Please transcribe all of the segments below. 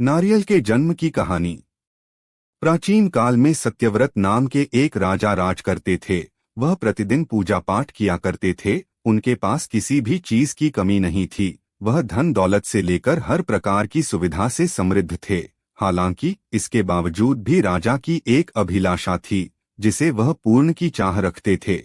नारियल के जन्म की कहानी। प्राचीन काल में सत्यव्रत नाम के एक राजा राज करते थे। वह प्रतिदिन पूजा पाठ किया करते थे। उनके पास किसी भी चीज की कमी नहीं थी। वह धन दौलत से लेकर हर प्रकार की सुविधा से समृद्ध थे। हालांकि इसके बावजूद भी राजा की एक अभिलाषा थी जिसे वह पूर्ण की चाह रखते थे।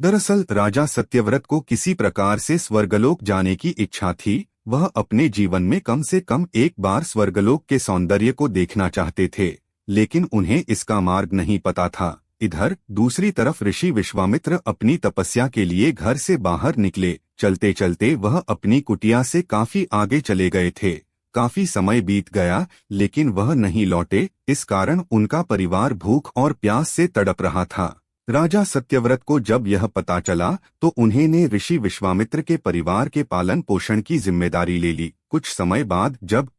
दरअसल राजा सत्यव्रत को किसी प्रकार से स्वर्गलोक जाने की इच्छा थी। वह अपने जीवन में कम से कम एक बार स्वर्गलोक के सौंदर्य को देखना चाहते थे, लेकिन उन्हें इसका मार्ग नहीं पता था। इधर दूसरी तरफ ऋषि विश्वामित्र अपनी तपस्या के लिए घर से बाहर निकले। चलते चलते वह अपनी कुटिया से काफी आगे चले गए थे। काफी समय बीत गया लेकिन वह नहीं लौटे। इस कारण उनका परिवार भूख और प्यास से तड़प रहा था। राजा सत्यव्रत को जब यह पता चला तो उन्होंने ऋषि विश्वामित्र के परिवार के पालन पोषण की जिम्मेदारी ले ली। कुछ समय बाद जब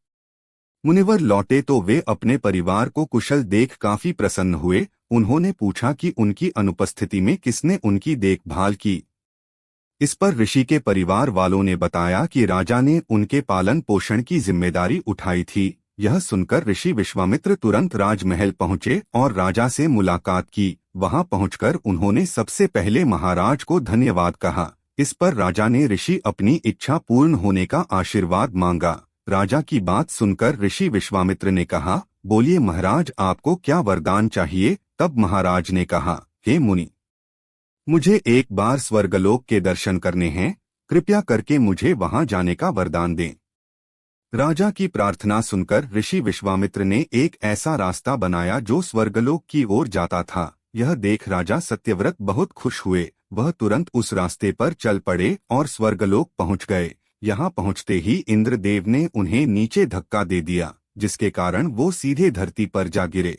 मुनिवर लौटे तो वे अपने परिवार को कुशल देख काफी प्रसन्न हुए। उन्होंने पूछा कि उनकी अनुपस्थिति में किसने उनकी देखभाल की। इस पर ऋषि के परिवार वालों ने बताया कि राजा ने उनके पालन पोषण की जिम्मेदारी उठाई थी। यह सुनकर ऋषि विश्वामित्र तुरंत राजमहल पहुंचे और राजा से मुलाकात की। वहां पहुंचकर उन्होंने सबसे पहले महाराज को धन्यवाद कहा। इस पर राजा ने ऋषि अपनी इच्छा पूर्ण होने का आशीर्वाद मांगा। राजा की बात सुनकर ऋषि विश्वामित्र ने कहा, बोलिए महाराज, आपको क्या वरदान चाहिए। तब महाराज ने कहा, हे मुनि, मुझे एक बार स्वर्गलोक के दर्शन करने हैं। कृपया करके मुझे वहां जाने का वरदान दें। राजा की प्रार्थना सुनकर ऋषि विश्वामित्र ने एक ऐसा रास्ता बनाया जो स्वर्गलोक की ओर जाता था। यह देख राजा सत्यव्रत बहुत खुश हुए। वह तुरंत उस रास्ते पर चल पड़े और स्वर्गलोक पहुंच गए। यहाँ पहुंचते ही इंद्रदेव ने उन्हें नीचे धक्का दे दिया, जिसके कारण वो सीधे धरती पर जा गिरे।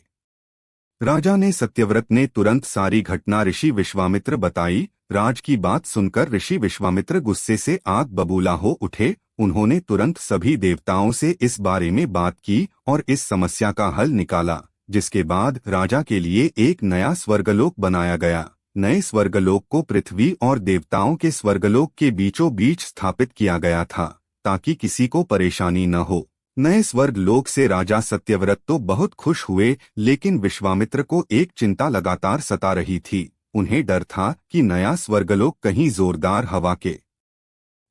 राजा ने सत्यव्रत ने तुरंत सारी घटना ऋषि विश्वामित्र बताई। राज की बात सुनकर ऋषि विश्वामित्र गुस्से से आग बबूला हो उठे। उन्होंने तुरंत सभी देवताओं से इस बारे में बात की और इस समस्या का हल निकाला, जिसके बाद राजा के लिए एक नया स्वर्गलोक बनाया गया। नए स्वर्गलोक को पृथ्वी और देवताओं के स्वर्गलोक के बीचों बीच स्थापित किया गया था, ताकि किसी को परेशानी न हो। नए स्वर्गलोक से राजा सत्यव्रत तो बहुत खुश हुए, लेकिन विश्वामित्र को एक चिंता लगातार सता रही थी। उन्हें डर था कि नया स्वर्गलोक कहीं जोरदार हवा के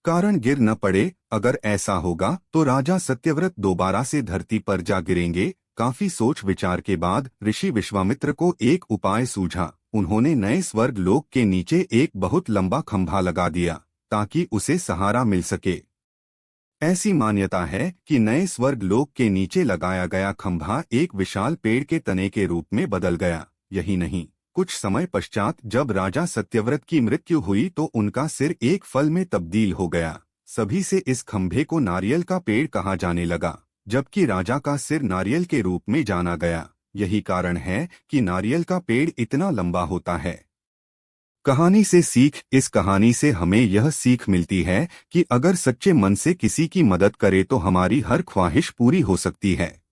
कारण गिर न पड़े। अगर ऐसा होगा तो राजा सत्यव्रत दोबारा से धरती पर जा गिरेंगे। काफी सोच विचार के बाद ऋषि विश्वामित्र को एक उपाय सूझा। उन्होंने नए स्वर्गलोक के नीचे एक बहुत लंबा खंभा लगा दिया ताकि उसे सहारा मिल सके। ऐसी मान्यता है कि नए स्वर्गलोक के नीचे लगाया गया खंभा एक विशाल पेड़ के तने के रूप में बदल गया। यही नहीं, कुछ समय पश्चात जब राजा सत्यव्रत की मृत्यु हुई तो उनका सिर एक फल में तब्दील हो गया। सभी से इस खंभे को नारियल का पेड़ कहा जाने लगा, जबकि राजा का सिर नारियल के रूप में जाना गया। यही कारण है कि नारियल का पेड़ इतना लंबा होता है। कहानी से सीख। इस कहानी से हमें यह सीख मिलती है कि अगर सच्चे मन से किसी की मदद करे तो हमारी हर ख्वाहिश पूरी हो सकती है।